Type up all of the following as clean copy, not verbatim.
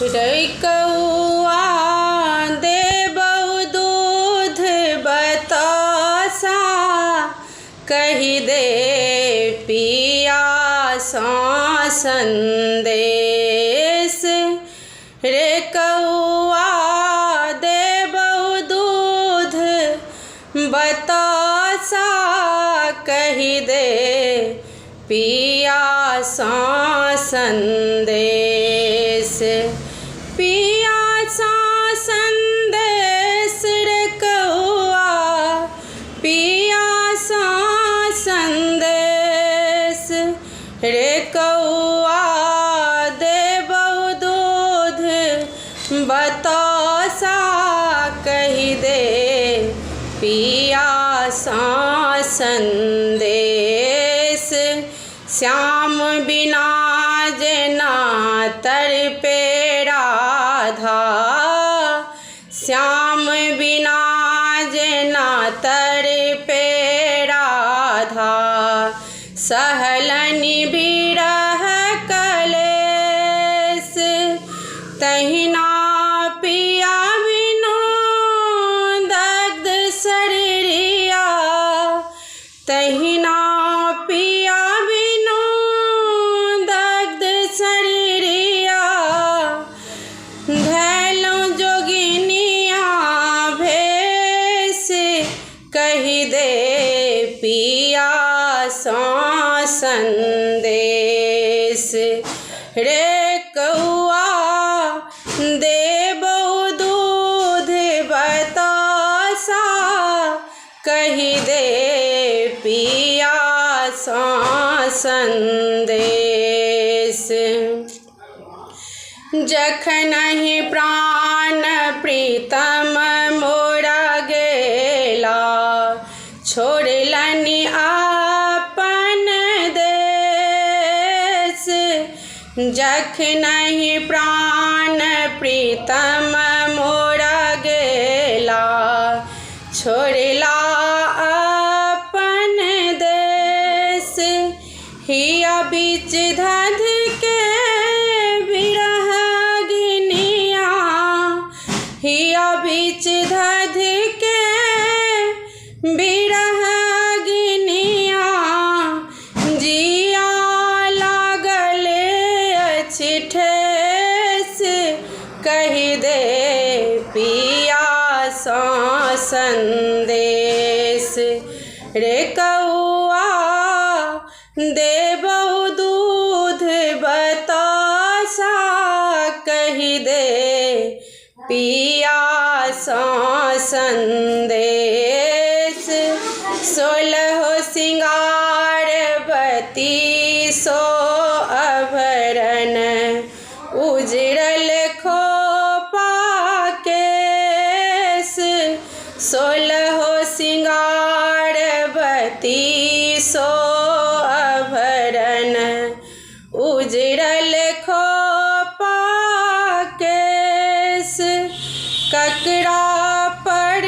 रइकउआ देबउ दूध बतासा, कहि दे पियासा संदेश। रे कउआ देबउ दूध बतासा, कहि दे पियासा संदेश। पियासा संदेश रे कउआ, पियासा संदेश। रे कउआ देबउ दूध बतासा, कहि दे पियासा संदेश। श्याम बिना जना तड़पे राधा, श्याम बिना जना तड़पे राधा। सहलनि बिरह कलेस, तहिना पिया बिनु दग्ध शरीरिया। तहिना पिया बिनु दग्ध शरीरिया। धैलउ जोगिनिया भेष, कहि दे पियासा संदेश। रे कउआ देबउ दूध बतासा, कहि दे पियासा संदेश। जखनहि प्राण प्रीतम मोरा गेला, छोड़लनि अपन देश। जखनहि प्राण प्रीतम मोरा गेला, छोड़ला अपन देश। हिया बीच धध के बिरह गिनिया, हिया बीच धध के बिरह गिनिया। जिया लागल अछि ठेस, कहि दे पियासा संदेश। रे कउआ देबउ दूध बतासा, कहि दे पियासा संदेश। 16 सिंगारवती सो आभरण, उजरल खोपा केस। 16 सिंगारवती सो आभरण, उजरल खोपा केस। ककरा पर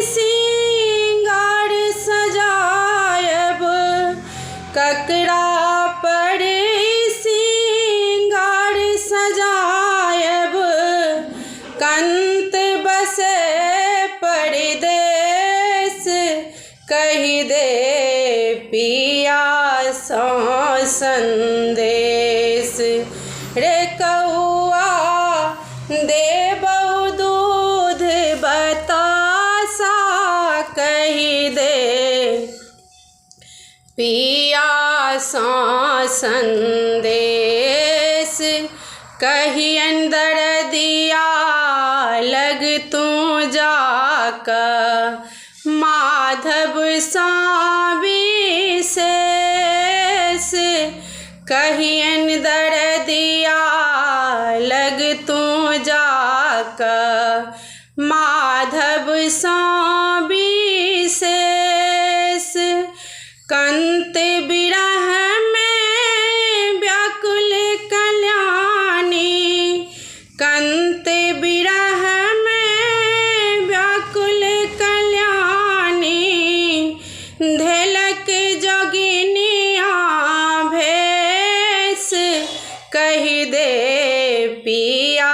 सिंगार सजायब, ककरा पर सिंगार सजायब। कंत बसे परदेस, कहि दे पियासा संदेश। रे कउआ देबउ दूध बतासा, कहि दे पियासा संदेश। कहि अंदर दिया लग तू जाकर, माधव सा विशेष। कहि अंदर दिया लग तू जाकर, माधव सा विशेष। कंत बिरह में व्याकुल कल्याणी, कंत बिरह में व्याकुल कल्याणी। धेलक जोगिनिया भेष, कहि दे पिया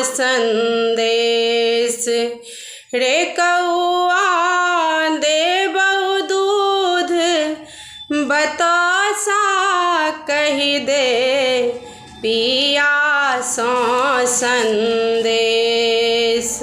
संदेश। रे कौआ देबौ दूध बतासा कहि दे पिया संदेश।